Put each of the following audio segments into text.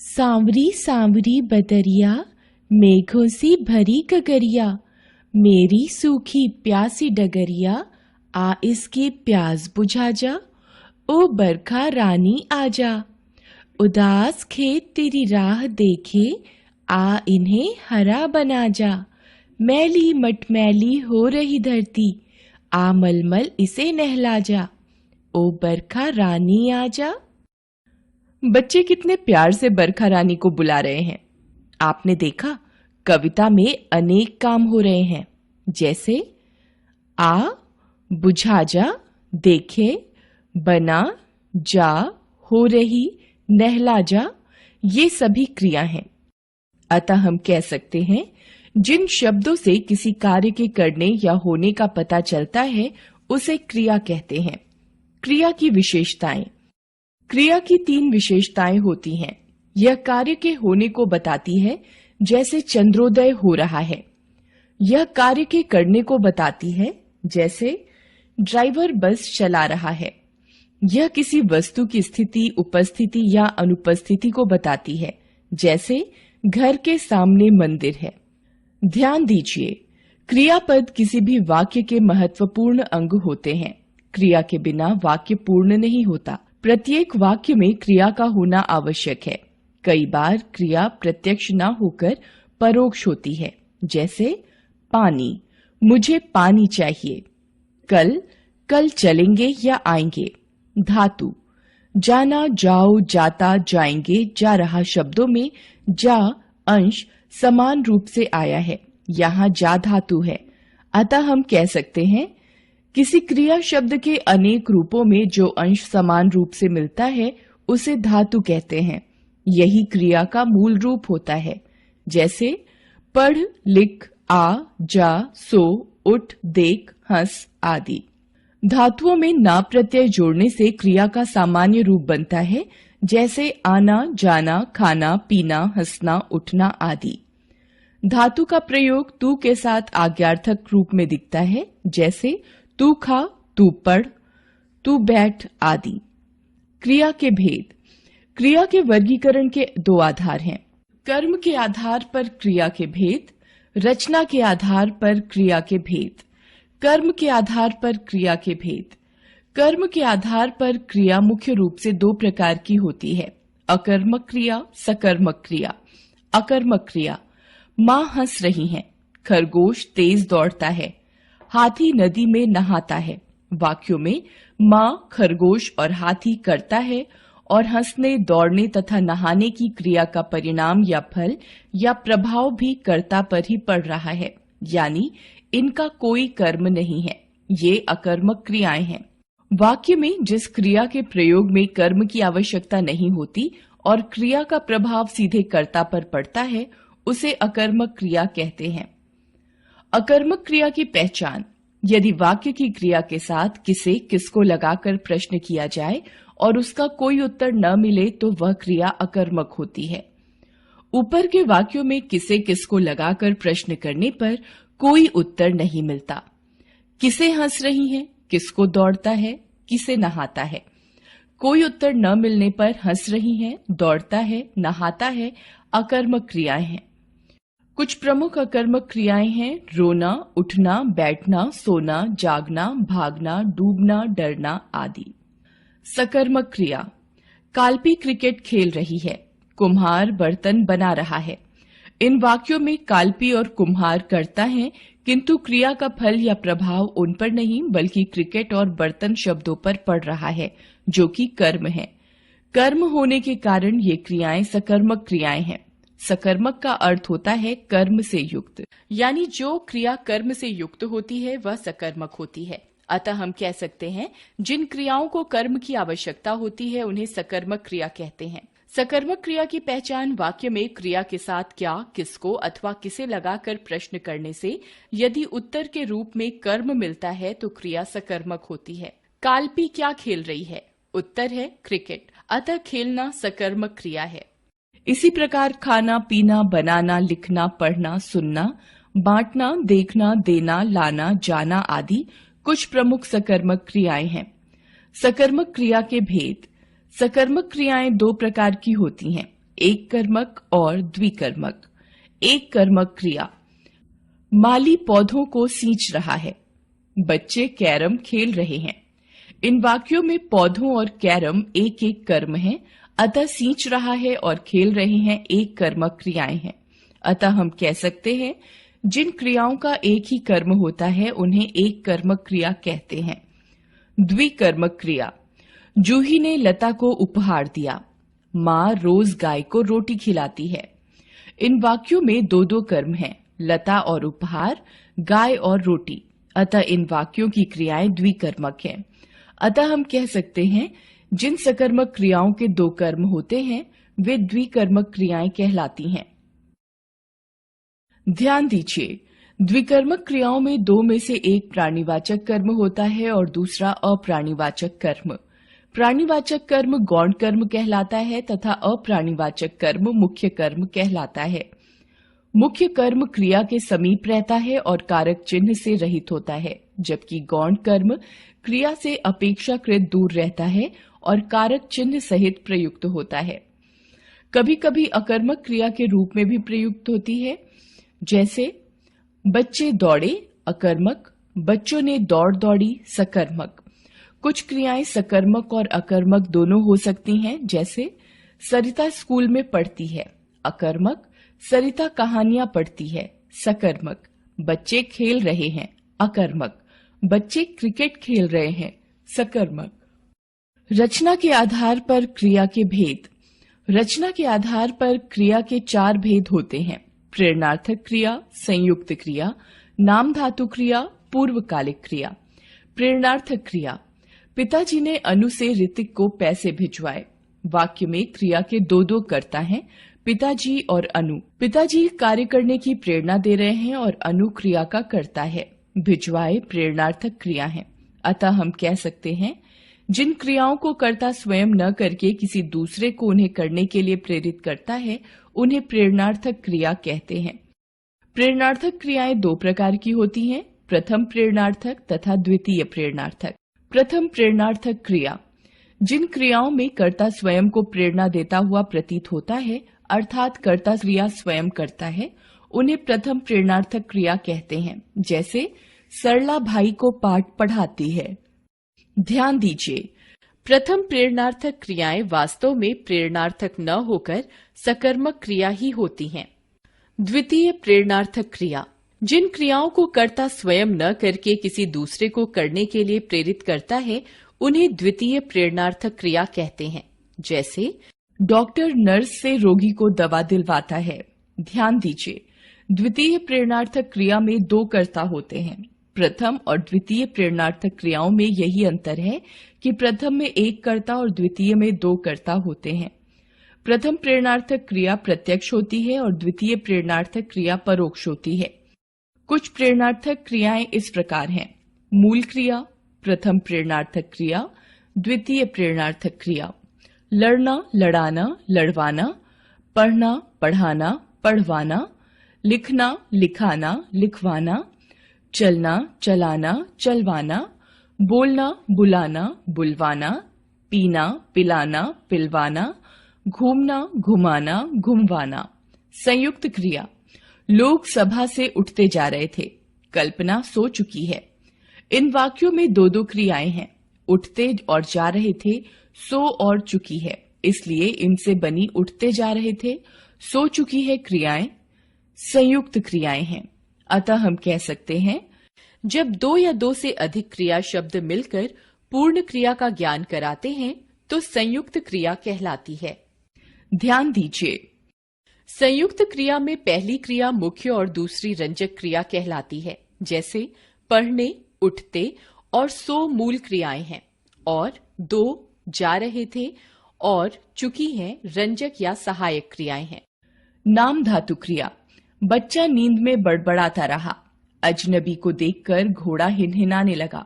सांवरी सांवरी बदरिया, मेघों सी भरी गगरिया, मेरी सूखी प्यासी डगरिया, आ इसकी प्यास बुझा जा। ओ बरखा रानी आजा, उदास खेत तेरी राह देखे, आ इन्हें हरा बना जा। मैली मटमैली हो रही धरती, आ मलमल इसे नहला जा। ओ बरखा रानी आजा। बच्चे कितने प्यार से बरखा रानी को बुला रहे हैं। आपने देखा, कविता में अनेक काम हो रहे हैं, जैसे आ, बुझा जा, देखे, बना, जा, हो रही, नहला जा, ये सभी क्रिया हैं। अतः हम कह सकते हैं, जिन शब्दों से किसी कार्य के करने या होने का पता चलता है उसे क्रिया कहते हैं। क्रिया की विशेषताएं। क्रिया की 3 विशेषताएं होती हैं। यह कार्य के होने को बताती है, जैसे चंद्रोदय हो रहा है। यह कार्य के करने को बताती है, जैसे ड्राइवर बस चला रहा है। यह किसी वस्तु की स्थिति, उपस्थिति या अनुपस्थिति को बताती है, जैसे घर के सामने मंदिर है। ध्यान दीजिए, क्रियापद किसी भी वाक्य के महत्वपूर्ण अंग होते हैं। क्रिया के बिना वाक्य पूर्ण नहीं होता। प्रत्येक वाक्य में क्रिया का होना आवश्यक है। कई बार क्रिया प्रत्यक्ष न होकर परोक्ष होती है, जैसे पानी, मुझे पानी चाहिए। कल, कल चलेंगे या आएंगे। धातु, जाना, जाओ, जाता, जाएंगे, जा रहा शब्दों में जा अंश समान रूप से आया है। यहाँ जा धातु है। अतः हम कह सकते हैं, किसी क्रिया शब्द के अनेक रूपों में जो अंश समान रूप से मिलता है उसे धातु कहते हैं। यही क्रिया का मूल रूप होता है, जैसे पढ़, लिख, आ, जा, सो, उठ, देख, हंस आदि। धातुओं में ना प्रत्यय जोड़ने से क्रिया का सामान्य रूप बनता है, जैसे आना, जाना, खाना, पीना, हंसना, उठना आदि। धातु का प्रयोग तू के साथ आज्ञार्थक रूप में दिखता है, जैसे तू खा, तू पढ़, तू बैठ आदि। क्रिया के भेद। क्रिया के वर्गीकरण के 2 आधार हैं। कर्म के आधार पर क्रिया के भेद, रचना के आधार पर क्रिया के भेद। कर्म के आधार पर क्रिया के भेद। कर्म के आधार पर क्रिया मुख्य रूप से 2 प्रकार की होती है, अकर्मक क्रिया, सकर्मक क्रिया। अकर्मक क्रिया, माँ हंस रही हैं, खरगोश तेज दौड़ता है, हाथी नदी में नहाता है। वाक्यों में माँ, खरगोश और हाथी करता है और हंसने, दौड़ने तथा नहाने की क्रिया का परिणाम या फल या प्रभाव भी कर्ता पर ही पड़ रहा है, यानी इनका कोई कर्म नहीं है। ये अकर्मक क्रियाएं हैं। वाक्य में जिस क्रिया के प्रयोग में कर्म की आवश्यकता नहीं होती और क्रिया का प्रभाव सीधे कर्ता पर पड़ता है, उसे अकर्मक क्रिया कहते हैं। अकर्मक क्रिया की पहचान। यदि वाक्य की क्रिया के साथ किसे, किसको लगाकर प्रश्न किया जाए और उसका कोई उत्तर न मिले तो वह क्रिया अकर्मक होती है। ऊपर के वाक्यों में किसे, किसको लगाकर प्रश्न करने पर कोई उत्तर नहीं मिलता। किसे हंस रही हैं, किसको दौड़ता है, किसे नहाता है। कोई उत्तर न मिलने पर हंस रही हैं, दौड़ता है, नहाता है अकर्मक क्रियाएं हैं। कुछ प्रमुख अकर्मक क्रियाएं हैं, रोना, उठना, बैठना, सोना, जागना, भागना, डूबना, डरना आदि। सकर्मक क्रिया। काल्पी क्रिकेट खेल रही है, कुम्हार बर्तन बना रहा है। इन वाक्यों में काल्पी और कुम्हार कर्ता हैं, किंतु क्रिया का फल या प्रभाव उन पर नहीं बल्कि क्रिकेट और बर्तन शब्दों पर पड़ रहा है, जो कि कर्म है। कर्म होने के कारण ये क्रियाएं सकर्मक क्रियाएं हैं। सकर्मक का अर्थ होता है कर्म से युक्त, यानी जो क्रिया कर्म से युक्त होती है वह सकर्मक होती है। अतः हम कह सकते हैं, जिन क्रियाओं को कर्म की आवश्यकता होती है उन्हें सकर्मक क्रिया कहते हैं। सकर्मक क्रिया की पहचान वाक्य में क्रिया के साथ क्या, किसको अथवा किसे लगाकर प्रश्न करने से यदि उत्तर के रूप में कर्म मिलता है तो क्रिया सकर्मक होती है। काल्पी क्या खेल रही है? उत्तर है क्रिकेट, अतः खेलना सकर्मक क्रिया है। इसी प्रकार खाना, पीना, बनाना, लिखना, पढ़ना, सुनना, बांटना, देखना, देना, लाना, जाना आदि कुछ प्रमुख सकर्मक क्रियाएं हैं। सकर्मक क्रिया के भेद। सकर्मक क्रियाएं 2 प्रकार की होती हैं, एक कर्मक और द्विकर्मक। एक कर्मक क्रिया। माली पौधों को सींच रहा है। बच्चे कैरम खेल रहे हैं। इन वाक्यों में पौधों और कैरम एक एक कर्म है, अतः सींच रहा है और खेल रहे हैं एक कर्मक क्रियाएं हैं। अतः हम कह सकते हैं जिन क्रियाओं का एक ही कर्म होता है उन्हें एक कर्मक क्रिया कहते हैं। द्विकर्मक क्रिया। जूही ने लता को उपहार दिया। माँ रोज गाय को रोटी खिलाती है। इन वाक्यों में दो दो कर्म हैं, लता और उपहार, गाय और रोटी। अतः इन वाक्यों की क्रियाएं द्विकर्मक हैं। अतः हम कह सकते हैं जिन सकर्मक क्रियाओं के दो कर्म होते हैं वे द्विकर्मक क्रियाएं कहलाती हैं। ध्यान दीजिए, द्विकर्मक क्रियाओं में दो में से एक प्राणीवाचक कर्म होता है और दूसरा अप्राणीवाचक कर्म। प्राणीवाचक कर्म गौण कर्म कहलाता है तथा अप्राणीवाचक कर्म मुख्य कर्म कहलाता है। मुख्य कर्म क्रिया के समीप रहता है और कारक चिन्ह से रहित होता है, जबकि गौण कर्म क्रिया से अपेक्षाकृत दूर रहता है और कारक चिन्ह सहित प्रयुक्त होता है। कभी कभी अकर्मक क्रिया के रूप में भी प्रयुक्त होती है, जैसे बच्चे दौड़े अकर्मक, बच्चों ने दौड़ दौड़ी सकर्मक। कुछ क्रियाएं सकर्मक और अकर्मक दोनों हो सकती हैं, जैसे सरिता स्कूल में पढ़ती है अकर्मक, सरिता कहानियां पढ़ती है सकर्मक। बच्चे खेल रहे हैं अकर्मक, बच्चे क्रिकेट खेल रहे हैं सकर्मक। रचना के आधार पर क्रिया के भेद। रचना के आधार पर क्रिया के चार भेद होते हैं: प्रेरणार्थक क्रिया, संयुक्त क्रिया, नाम धातु क्रिया, पूर्वकालिक क्रिया। प्रेरणार्थक क्रिया। पिताजी ने अनु से ऋतिक को पैसे भिजवाए। वाक्य में क्रिया के दो दो कर्ता हैं, पिताजी और अनु। पिताजी कार्य करने की प्रेरणा दे रहे हैं और अनु क्रिया का कर्ता है। भिजवाए प्रेरणार्थक क्रिया है। अतः हम कह सकते हैं जिन क्रियाओं को कर्ता स्वयं न करके किसी दूसरे को उन्हें करने के लिए प्रेरित करता है उन्हें प्रेरणार्थक क्रिया कहते हैं। प्रेरणार्थक क्रियाएं दो प्रकार की होती हैं: प्रथम प्रेरणार्थक तथा द्वितीय प्रेरणार्थक। प्रथम प्रेरणार्थक क्रिया। जिन क्रियाओं में कर्ता स्वयं को प्रेरणा देता हुआ प्रतीत होता है, अर्थात कर्ता क्रिया स्वयं करता है, उन्हें प्रथम प्रेरणार्थक क्रिया कहते हैं। जैसे सरला भाई को पाठ पढ़ाती है। ध्यान दीजिए, प्रथम प्रेरणार्थक क्रियाएं वास्तव में प्रेरणार्थक न होकर सकर्मक क्रिया ही होती हैं। द्वितीय प्रेरणार्थक क्रिया। जिन क्रियाओं को कर्ता स्वयं न करके किसी दूसरे को करने के लिए प्रेरित करता है उन्हें द्वितीय प्रेरणार्थक क्रिया कहते हैं। जैसे डॉक्टर नर्स से रोगी को दवा दिलवाता है। ध्यान दीजिए, द्वितीय प्रेरणार्थक क्रिया में दो कर्ता होते हैं। प्रथम और द्वितीय प्रेरणार्थक क्रियाओं में यही अंतर है कि प्रथम में एक कर्ता और द्वितीय में दो कर्ता होते हैं। प्रथम प्रेरणार्थक क्रिया प्रत्यक्ष होती है और द्वितीय प्रेरणार्थक क्रिया परोक्ष होती है। कुछ प्रेरणार्थक क्रियाएं इस प्रकार हैं: मूल क्रिया, प्रथम प्रेरणार्थक क्रिया, द्वितीय प्रेरणार्थक क्रिया। लड़ना, लड़ाना, लड़वाना, पढ़ना, पढ़ाना, पढ़वाना, लिखना, लिखाना, लिखवाना, चलना, चलाना, चलवाना, बोलना, बुलाना, बुलवाना, पीना, पिलाना, पिलवाना, घूमना, घुमाना, घुमवाना। संयुक्त क्रिया। लोग सभा से उठते जा रहे थे। कल्पना सो चुकी है। इन वाक्यों में दो दो क्रियाएं हैं। उठते और जा रहे थे, सो और चुकी है, इसलिए इनसे बनी उठते जा रहे थे, सो चुकी है क्रियाएं संयुक्त क्रियाएं हैं। अतः हम कह सकते हैं जब दो या दो से अधिक क्रिया शब्द मिलकर पूर्ण क्रिया का ज्ञान कराते हैं तो संयुक्त क्रिया कहलाती है। ध्यान दीजिए, संयुक्त क्रिया में पहली क्रिया मुख्य और दूसरी रंजक क्रिया कहलाती है। जैसे पढ़ने, उठते और सो मूल क्रियाएं हैं और दो जा रहे थे और चुकी हैं रंजक या सहायक क्रियाएं हैं। नाम धातु क्रिया। बच्चा नींद में बड़बड़ाता रहा। अजनबी को देखकर घोड़ा हिनहिनाने लगा।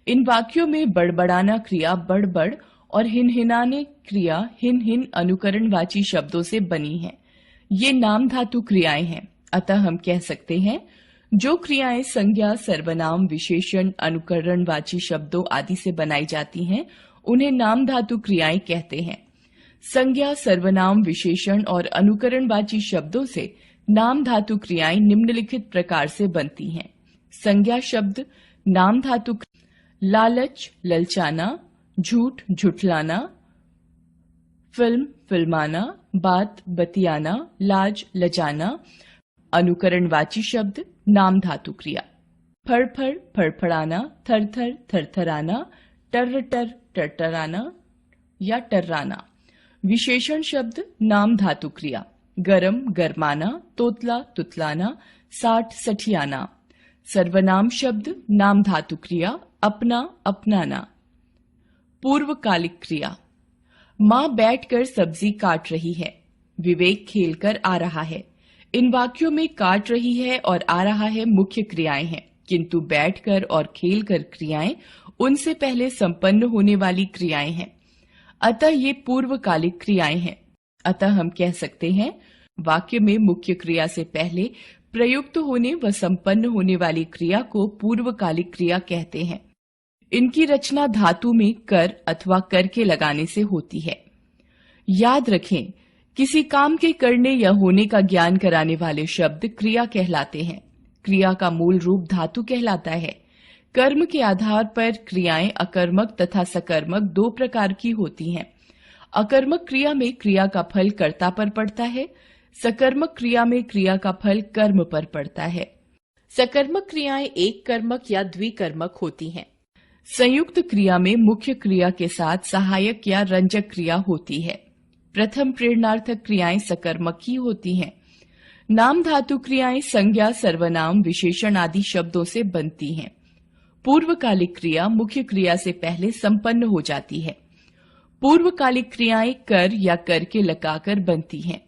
इन वाक्यों में बड़बड़ाना क्रिया बड़बड़ और हिनहिनाने क्रिया हिन हिन अनुकरणवाची शब्दों से बनी है। ये नाम धातु क्रियाएं हैं। अतः हम कह सकते हैं जो क्रियाएं संज्ञा, सर्वनाम, विशेषण, अनुकरणवाची शब्दों आदि से बनाई जाती हैं उन्हें नाम धातु क्रियाएं कहते हैं। संज्ञा, सर्वनाम, विशेषण और अनुकरणवाची शब्दों से नाम धातु क्रियाएं निम्नलिखित प्रकार से बनती हैं। संज्ञा शब्द नाम धातु लालच, ललचाना, झूठ, झुठलाना, फिल्म, फिल्माना, बात, बतियाना, लाज, लजाना। अनुकरणवाची शब्द नाम धातु क्रिया फड़फड़, फड़फड़ाना, थरथर, थरथराना, टर्रटर, टरटराना या टर्राना। विशेषण शब्द नाम धातु क्रिया गरम, गरमाना, तोतला, तुतलाना, साठ, सठियाना। सर्वनाम शब्द नाम धातु क्रिया अपना, अपनाना। पूर्वकालिक क्रिया माँ बैठकर सब्जी काट रही है, विवेक खेलकर आ रहा है। इन वाक्यों में काट रही है और आ रहा है मुख्य क्रियाएं हैं, किंतु बैठकर और खेलकर क्रियाएं उनसे पहले संपन्न होने वाली क्रियाएं हैं। अतः ये पूर्वकालिक क्रियाएं हैं। अतः हम कह सकते हैं वाक्य में मुख्य क्रिया से पहले प्रयुक्त होने व संपन्न होने वाली क्रिया को पूर्वकालिक क्रिया कहते हैं। इनकी रचना धातु में कर अथवा कर के लगाने से होती है। याद रखें, किसी काम के करने या होने का ज्ञान कराने वाले शब्द क्रिया कहलाते हैं। क्रिया का मूल रूप धातु कहलाता है। कर्म के आधार पर क्रियाएं अकर्मक तथा सकर्मक दो प्रकार की होती हैं। अकर्मक क्रिया में क्रिया का फल कर्ता पर पड़ता है, सकर्मक क्रिया में क्रिया का फल कर्म पर पड़ता है। सकर्मक क्रियाएं एक कर्मक या द्विकर्मक होती हैं। संयुक्त क्रिया में मुख्य क्रिया के साथ सहायक या रंजक क्रिया होती है। प्रथम प्रेरणार्थक क्रियाएं सकर्मक ही होती हैं। नाम धातु क्रियाएं संज्ञा, सर्वनाम, विशेषण आदि शब्दों से बनती हैं। पूर्वकालिक क्रिया मुख्य क्रिया से पहले संपन्न हो जाती है। पूर्वकालिक क्रियाएं कर या कर के लगाकर बनती हैं।